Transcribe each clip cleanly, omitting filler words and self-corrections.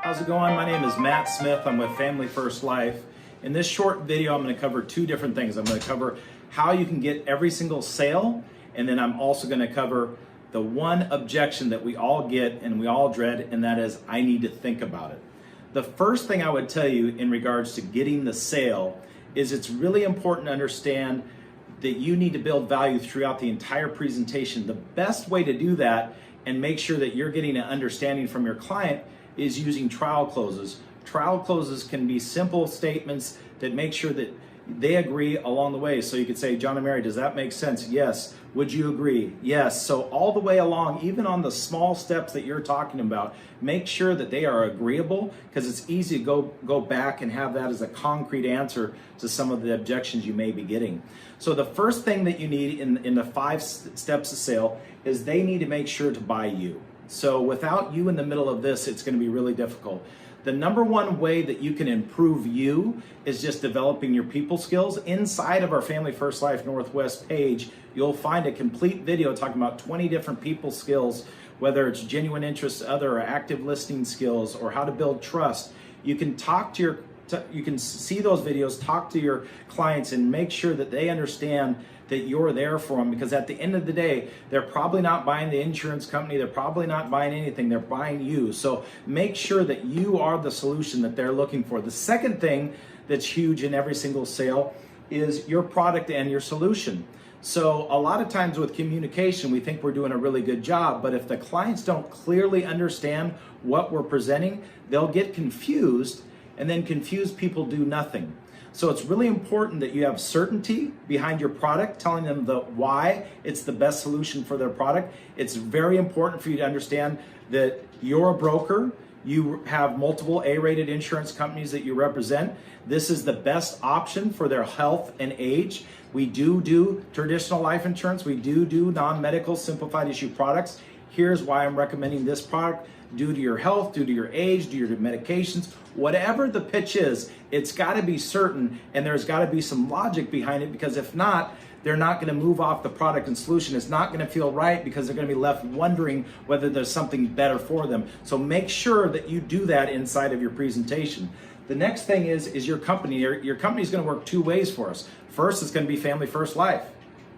How's it going? My name is Matt Smith. I'm with Family First Life. In this short video, I'm going to cover two different things. I'm going to cover how you can get every single sale, and then I'm also going to cover the one objection that we all get and we all dread, and that is, I need to think about it. The first thing I would tell you in regards to getting the sale is it's really important to understand that you need to build value throughout the entire presentation. The best way to do that and make sure that you're getting an understanding from your client is using trial closes. Trial closes can be simple statements that make sure that they agree along the way. So you could say, John and Mary, does that make sense? Yes. Would you agree? Yes. So all the way along, even on the small steps that you're talking about, make sure that they are agreeable, because it's easy to go back and have that as a concrete answer to some of the objections you may be getting. So the first thing that you need in the 5 steps of sale is they need to make sure to buy you. So without you in the middle of this, it's going to be really difficult. The number one way that you can improve you is just developing your people skills. Inside of our Family First Life Northwest page, you'll find a complete video talking about 20 different people skills, whether it's genuine interest, other or active listening skills, or how to build trust. You can you can see those videos, talk to your clients, and make sure that they understand that you're there for them, because at the end of the day, they're probably not buying the insurance company, they're probably not buying anything, they're buying you. So make sure that you are the solution that they're looking for. The second thing that's huge in every single sale is your product and your solution. So a lot of times with communication, we think we're doing a really good job, but if the clients don't clearly understand what we're presenting, they'll get confused, and then confused people do nothing. So it's really important that you have certainty behind your product, telling them the why it's the best solution for their product. It's very important for you to understand that you're a broker, you have multiple A-rated insurance companies that you represent. This is the best option for their health and age. We do traditional life insurance. We do non-medical simplified issue products. Here's why I'm recommending this product. Due to your health, due to your age, due to your medications, whatever the pitch is, it's got to be certain, and there's got to be some logic behind it, because if not, they're not going to move off the product and solution. It's not going to feel right, because they're going to be left wondering whether there's something better for them. So make sure that you do that inside of your presentation. The next thing is your company. Your company is going to work two ways for us. First, it's going to be Family First Life,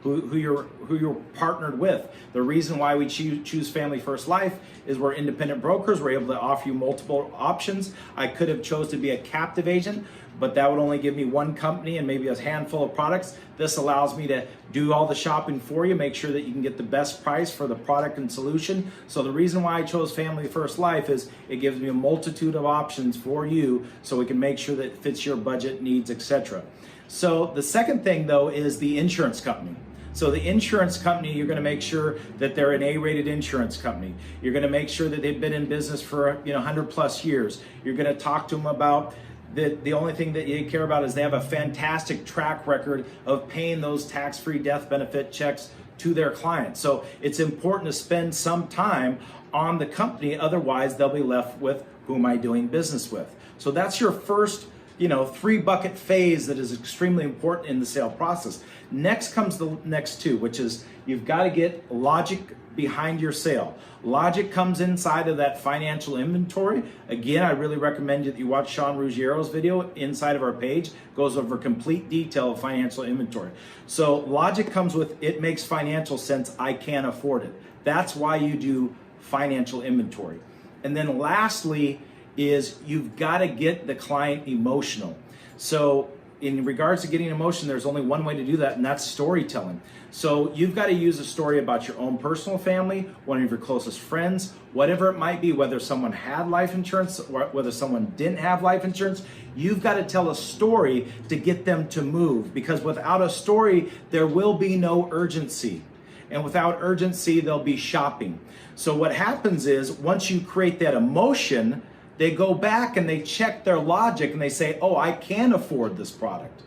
who you're partnered with. The reason why we choose Family First Life is we're independent brokers. We're able to offer you multiple options. I could have chose to be a captive agent, but that would only give me one company and maybe a handful of products. This allows me to do all the shopping for you, make sure that you can get the best price for the product and solution. So the reason why I chose Family First Life is it gives me a multitude of options for you, so we can make sure that it fits your budget, needs, etc. So the second thing, though, is the insurance company. So the insurance company, you're going to make sure that they're an A-rated insurance company. You're going to make sure that they've been in business for 100 plus years. You're going to talk to them about the only thing that you care about is they have a fantastic track record of paying those tax-free death benefit checks to their clients. So it's important to spend some time on the company, otherwise they'll be left with, who am I doing business with? So that's your first 3-bucket phase that is extremely important in the sale process. Next comes the next 2, which is you've got to get logic behind your sale. Logic comes inside of that financial inventory. Again, I really recommend that you watch Sean Ruggiero's video inside of our page. Goes over complete detail of financial inventory. So logic comes with, it makes financial sense, I can afford it. That's why you do financial inventory. And then lastly is you've got to get the client emotional. So in regards to getting emotion, there's only one way to do that, and that's storytelling. So you've got to use a story about your own personal family, one of your closest friends, whatever it might be, whether someone had life insurance or whether someone didn't have life insurance. You've got to tell a story to get them to move, because without a story, there will be no urgency. And without urgency, there'll be shopping. So what happens is, once you create that emotion, they go back and they check their logic and they say, oh, I can afford this product.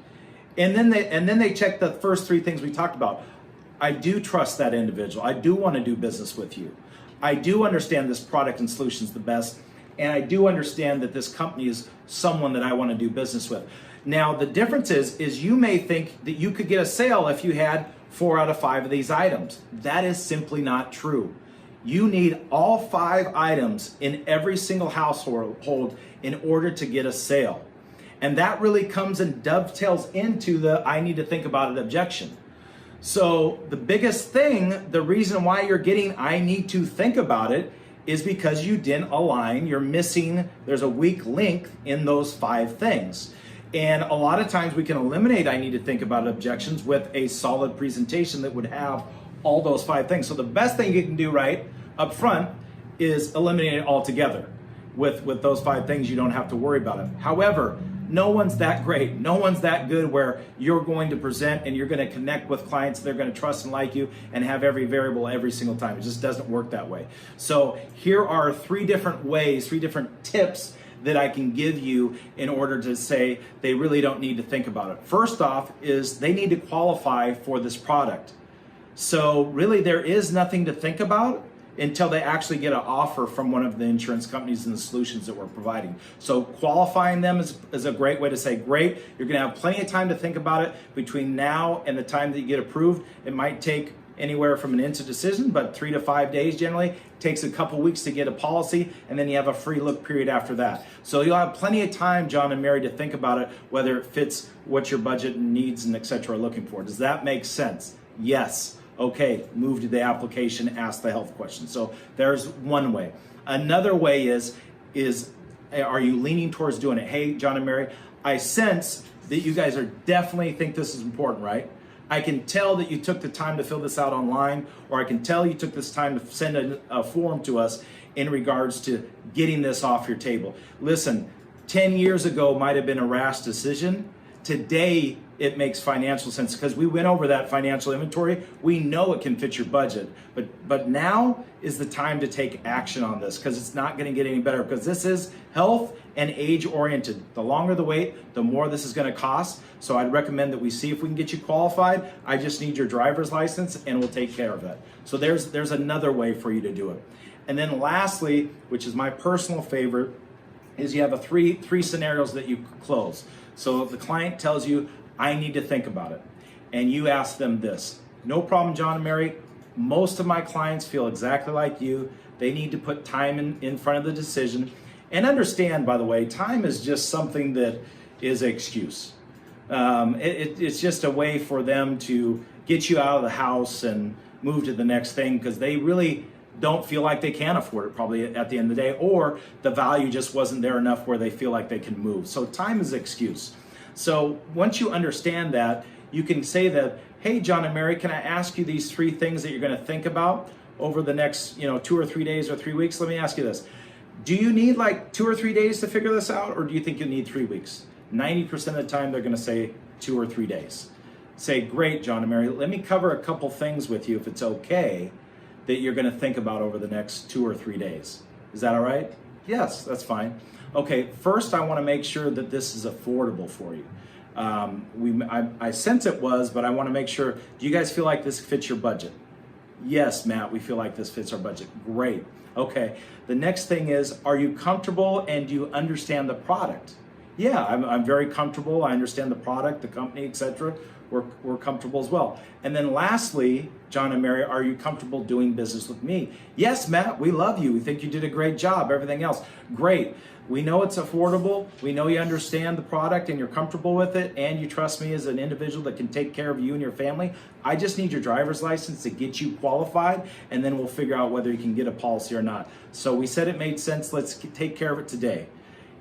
And then they check the first 3 things we talked about. I do trust that individual. I do want to do business with you. I do understand this product and solution's the best. And I do understand that this company is someone that I want to do business with. Now, the difference is you may think that you could get a sale if you had 4 out of 5 of these items. That is simply not true. You need all 5 items in every single household in order to get a sale. And that really comes and dovetails into the I need to think about it objection. So the biggest thing, the reason why you're getting I need to think about it is because you didn't align, you're missing, there's a weak link in those 5 things. And a lot of times we can eliminate I need to think about it objections with a solid presentation that would have all those 5 things. So the best thing you can do right up front is eliminate it altogether. With those 5 things, you don't have to worry about it. However, no one's that great. No one's that good where you're going to present and you're going to connect with clients. They're going to trust and like you and have every variable every single time. It just doesn't work that way. So here are 3 different ways, 3 different tips that I can give you in order to say they really don't need to think about it. First off is they need to qualify for this product. So really there is nothing to think about until they actually get an offer from one of the insurance companies and the solutions that we're providing. So qualifying them is a great way to say, great, you're gonna have plenty of time to think about it between now and the time that you get approved. It might take anywhere from an instant decision, but 3 to 5 days generally. It takes a couple weeks to get a policy, and then you have a free look period after that. So you'll have plenty of time, John and Mary, to think about it, whether it fits what your budget and needs and et cetera are looking for. Does that make sense? Yes. Okay, move to the application, ask the health question. So there's one way. Another way is are you leaning towards doing it? Hey, John and Mary, I sense that you guys are definitely think this is important, right? I can tell that you took the time to fill this out online, or I can tell you took this time to send a form to us in regards to getting this off your table. Listen, 10 years ago might have been a rash decision. Today, it makes financial sense because we went over that financial inventory. We know it can fit your budget, but now is the time to take action on this because it's not going to get any better because this is health and age oriented. The longer the wait, the more this is going to cost. So I'd recommend that we see if we can get you qualified. I just need your driver's license and we'll take care of it. So there's another way for you to do it. And then lastly, which is my personal favorite, is you have three scenarios that you close. So if the client tells you, I need to think about it, and you ask them this, no problem, John and Mary, most of my clients feel exactly like you. They need to put time in front of the decision. And understand, by the way, time is just something that is an excuse. It's just a way for them to get you out of the house and move to the next thing because they really don't feel like they can afford it probably at the end of the day, or the value just wasn't there enough where they feel like they can move. So time is an excuse. So once you understand that, you can say that, hey, John and Mary, can I ask you these 3 things that you're going to think about over the next 2 or 3 days or 3 weeks? Let me ask you this. Do you need like 2 or 3 days to figure this out, or do you think you need 3 weeks? 90% of the time, they're going to say 2 or 3 days. Say, great, John and Mary, let me cover a couple things with you if it's okay that you're going to think about over the next 2 or 3 days. Is that all right? Yes, that's fine. Okay, first I want to make sure that this is affordable for you. I sense it was, but I want to make sure, do you guys feel like this fits your budget? Yes, Matt, we feel like this fits our budget. Great. Okay, the next thing is, are you comfortable and do you understand the product? Yeah, I'm very comfortable. I understand the product, the company, etc. We're comfortable as well. And then lastly, John and Mary, are you comfortable doing business with me? Yes, Matt, we love you. We think you did a great job. Everything else, great. We know it's affordable. We know you understand the product and you're comfortable with it, and you trust me as an individual that can take care of you and your family. I just need your driver's license to get you qualified, and then we'll figure out whether you can get a policy or not. So we said it made sense. Let's take care of it today.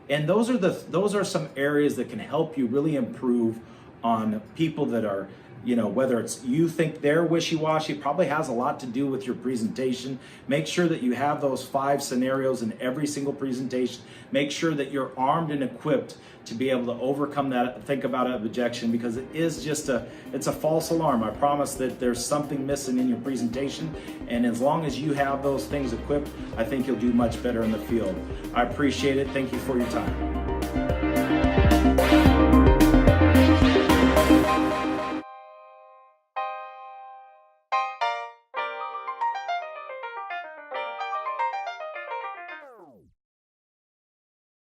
And those are some areas that can help you really improve on people that are, whether it's you think they're wishy-washy, probably has a lot to do with your presentation. Make sure that you have those 5 scenarios in every single presentation. Make sure that you're armed and equipped to be able to overcome that think about it objection, because it is just it's a false alarm. I promise that there's something missing in your presentation, and as long as you have those things equipped, I think you'll do much better in the field. I appreciate it. Thank you for your time.